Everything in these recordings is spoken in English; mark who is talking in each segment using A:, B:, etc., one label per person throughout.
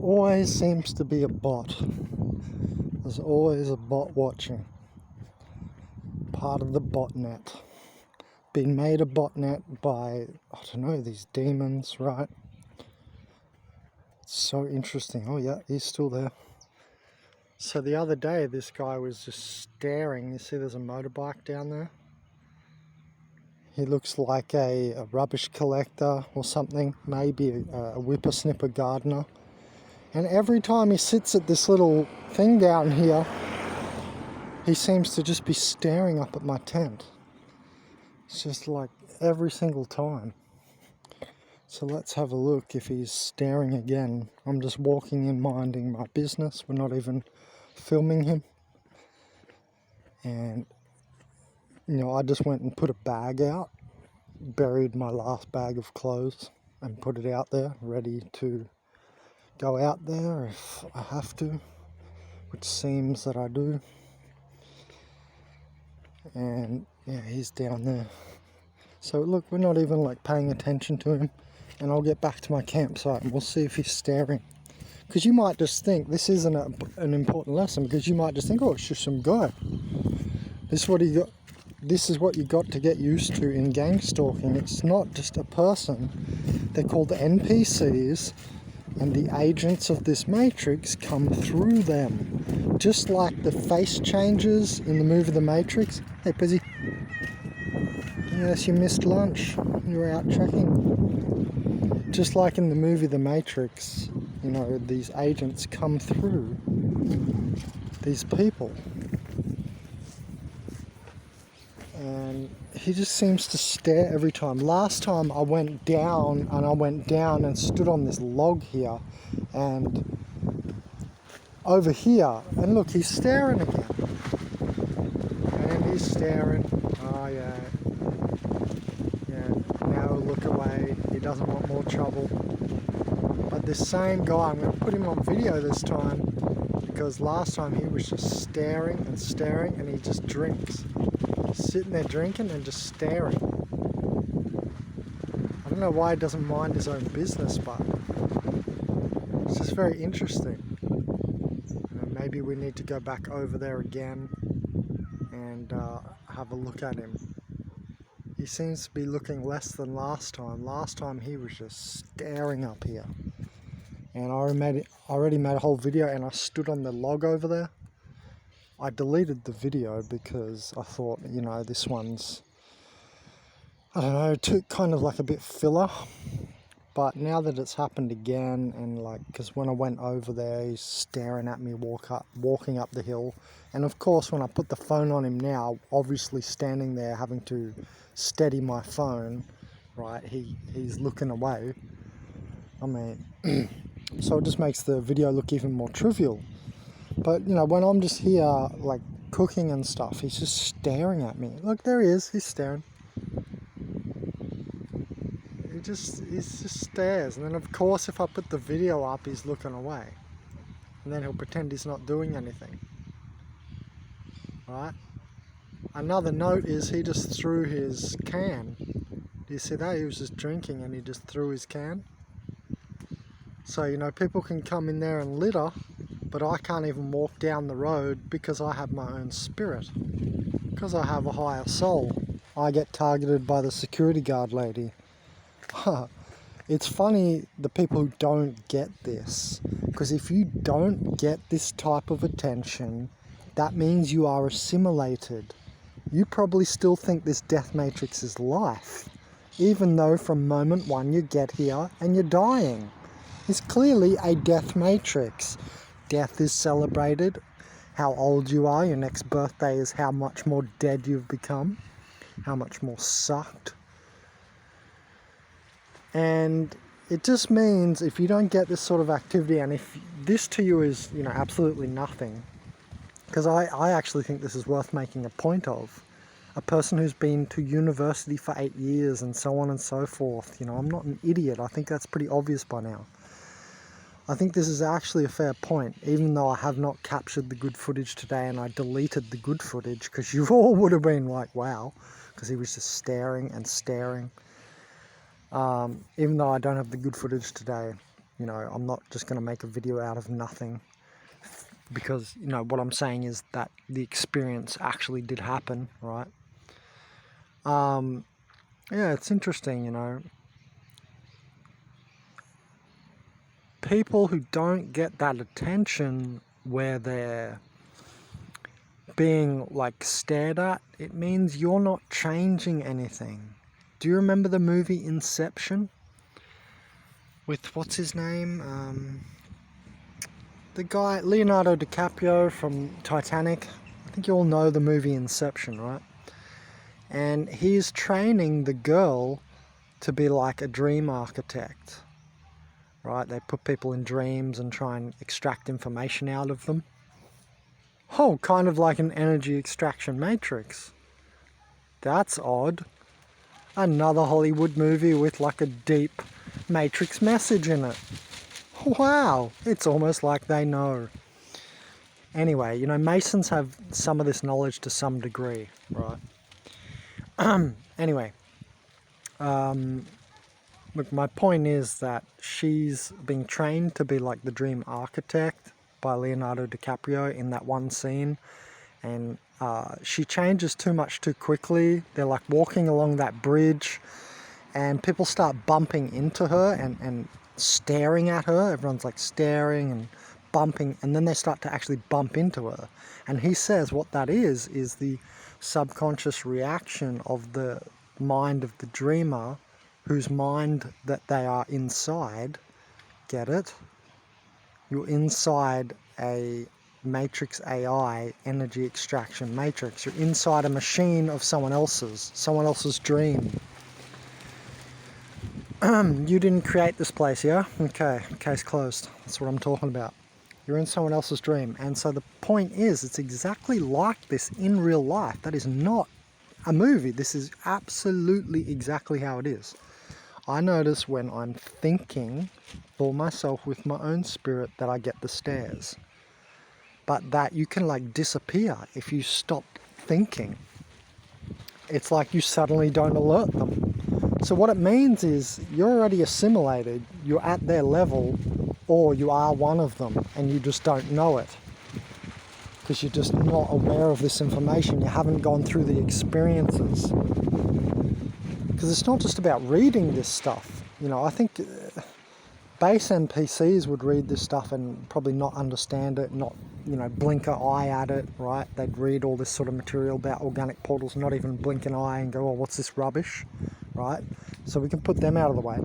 A: always seems to be a bot. There's always a bot watching. Part of the botnet. Been made a botnet by, I don't know, these demons, right? It's so interesting. Oh yeah, he's still there. So the other day, this guy was just staring. You see there's a motorbike down there? He looks like a rubbish collector or something, maybe a whippersnapper gardener. And every time he sits at this little thing down here, he seems to just be staring up at my tent. It's just like every single time. So let's have a look if he's staring again. I'm just walking in minding my business. We're not even filming him. And, you know, I just went and put a bag out, buried my last bag of clothes and put it out there, ready to go out there if I have to, which seems that I do. And yeah, he's down there. So look, we're not even like paying attention to him. And I'll get back to my campsite and we'll see if he's staring. Because you might just think this isn't an important lesson, because you might just think, oh, it's just some guy. This is what he got. This is what you got to get used to in gang stalking. It's not just a person. They're called NPCs, and the agents of this matrix come through them. Just like the face changes in the movie The Matrix. Hey, Pizzy. Yes, you missed lunch. You were out trekking. Just like in the movie The Matrix, you know, these agents come through these people. And he just seems to stare every time. Last time I went down and stood on this log here and over here, and look, he's staring again. And he's staring. Oh yeah. Yeah, now he'll look away. He doesn't want more trouble. But this same guy, I'm going to put him on video this time, because last time he was just staring and staring, and he just drinks. Sitting there drinking and just staring. I don't know why he doesn't mind his own business, but it's just very interesting. Maybe we need to go back over there again and have a look at him. He seems to be looking less than last time. Last time he was just staring up here. And I already made a whole video and I stood on the log over there. I deleted the video because I thought, you know, this one's, I don't know, kind of like a bit filler. But now that it's happened again, and like, because when I went over there, he's staring at me walking up the hill. And of course, when I put the phone on him now, obviously standing there having to steady my phone, right, he's looking away. I mean, so it just makes the video look even more trivial. But, you know, when I'm just here, like, cooking and stuff, he's just staring at me. Look, there he is. He's staring. He just stares. And then, of course, if I put the video up, he's looking away. And then he'll pretend he's not doing anything. Right? Another note is he just threw his can. Do you see that? He was just drinking and he just threw his can. So, you know, people can come in there and litter, but I can't even walk down the road because I have my own spirit. Because I have a higher soul. I get targeted by the security guard lady. It's funny, the people who don't get this. Because if you don't get this type of attention, that means you are assimilated. You probably still think this death matrix is life. Even though from moment one you get here and you're dying. It's clearly a death matrix. Death is celebrated. How old you are, your next birthday is how much more dead you've become, how much more sucked. And it just means if you don't get this sort of activity, and if this to you is, you know, absolutely nothing, because I actually think this is worth making a point of. A person who's been to university for 8 years and so on and so forth, you know, I'm not an idiot. I think that's pretty obvious by now. I think this is actually a fair point, even though I have not captured the good footage today and I deleted the good footage, because you all would have been like, wow, because he was just staring and staring. Even though I don't have the good footage today. You know, I'm not just going to make a video out of nothing, because, you know, what I'm saying is that the experience actually did happen, right? Yeah, it's interesting, you know. People who don't get that attention where they're being like stared at, it means you're not changing anything. Do you remember the movie Inception? With, what's his name? The guy, Leonardo DiCaprio from Titanic. I think you all know the movie Inception, right? And he's training the girl to be like a dream architect, right? They put people in dreams and try and extract information out of them. Oh, kind of like an energy extraction matrix. That's odd. Another Hollywood movie with like a deep matrix message in it. Wow, it's almost like they know. Anyway, you know, Masons have some of this knowledge to some degree, right? Anyway, look, my point is that she's being trained to be like the dream architect by Leonardo DiCaprio in that one scene, and she changes too much too quickly. They're like walking along that bridge, and people start bumping into her and staring at her. Everyone's like staring and bumping, and then they start to actually bump into her. And he says what that is the subconscious reaction of the mind of the dreamer, whose mind that they are inside. Get it? You're inside a matrix AI energy extraction matrix. You're inside a machine of someone else's dream. You didn't create this place, yeah? Okay, case closed. That's what I'm talking about. You're in someone else's dream. And so the point is, it's exactly like this in real life. That is not a movie. This is absolutely exactly how it is. I notice when I'm thinking for myself with my own spirit that I get the stares. But that you can like disappear if you stop thinking. It's like you suddenly don't alert them. So what it means is you're already assimilated, you're at their level, or you are one of them and you just don't know it. Because you're just not aware of this information, you haven't gone through the experiences. Because it's not just about reading this stuff. You know, I think base NPCs would read this stuff and probably not understand it, not, you know, blink an eye at it, right? They'd read all this sort of material about organic portals, not even blink an eye and go, oh, what's this rubbish, right? So we can put them out of the way.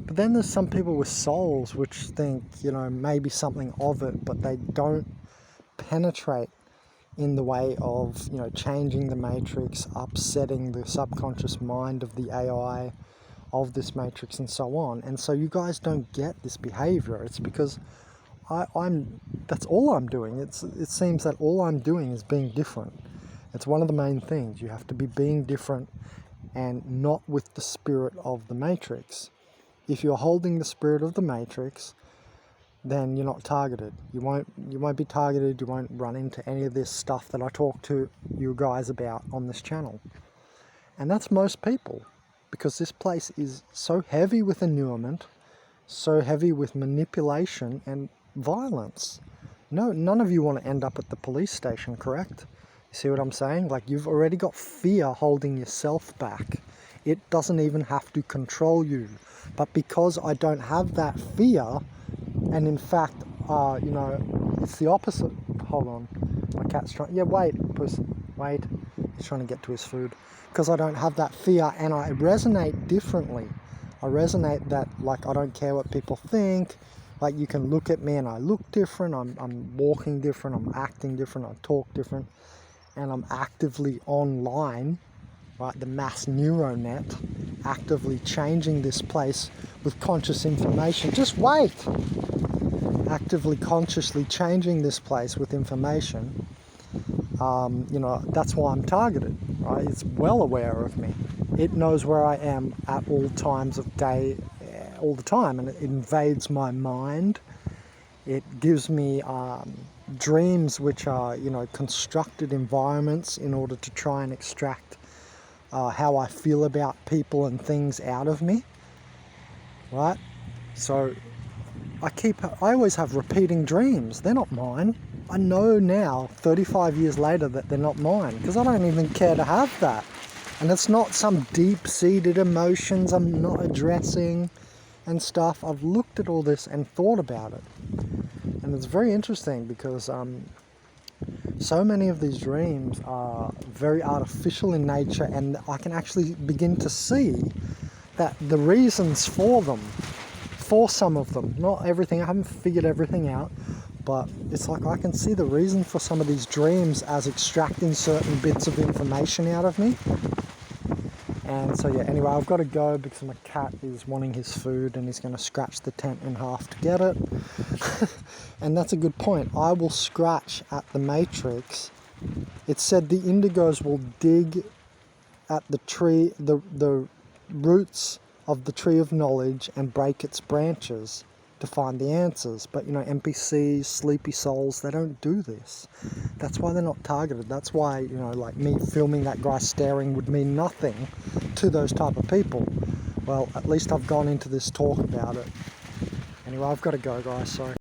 A: But then there's some people with souls which think, you know, maybe something of it, but they don't penetrate in the way of, you know, changing the matrix, upsetting the subconscious mind of the AI of this matrix and so on. And so you guys don't get this behavior. It's because that's all I'm doing. It seems that all I'm doing is being different. It's one of the main things. You have to be being different and not with the spirit of the matrix. If you're holding the spirit of the matrix, then you're not targeted. You won't be targeted. You won't run into any of this stuff that I talk to you guys about on this channel. And that's most people, because this place is so heavy with allurement, so heavy with manipulation and violence. No, none of you want to end up at the police station, correct? You see what I'm saying? Like, you've already got fear holding yourself back. It doesn't even have to control you. But because I don't have that fear, and in fact, you know, it's the opposite. Hold on. My cat's trying... Yeah, wait, puss. Wait. He's trying to get to his food. Because I don't have that fear, and I resonate differently. I resonate that, like, I don't care what people think. Like, you can look at me and I look different. I'm walking different. I'm acting different. I talk different. And I'm actively online, right, the mass neural net, actively changing this place with conscious information. Just wait! Actively, consciously changing this place with information. You know, that's why I'm targeted, right? It's well aware of me. It knows where I am at all times of day, all the time, and it invades my mind. It gives me dreams which are, you know, constructed environments in order to try and extract how I feel about people and things out of me, right? So I always have repeating dreams. They're not mine. I know now, 35 years later, that they're not mine, because I don't even care to have that. And it's not some deep-seated emotions I'm not addressing and stuff. I've looked at all this and thought about it. And it's very interesting because so many of these dreams are very artificial in nature, and I can actually begin to see that the reasons for them, for some of them, not everything, I haven't figured everything out, but it's like I can see the reason for some of these dreams as extracting certain bits of information out of me. And so yeah, anyway, I've got to go because my cat is wanting his food and he's going to scratch the tent in half to get it. And that's a good point. I will scratch at the matrix. It said the indigos will dig at the tree, the roots of the tree of knowledge, and break its branches to find the answers. But NPCs, sleepy souls, they don't do this. That's why they're not targeted. That's why, like me filming that guy staring would mean nothing to those type of people. Well, at least I've gone into this talk about it. Anyway, I've got to go, guys, sorry.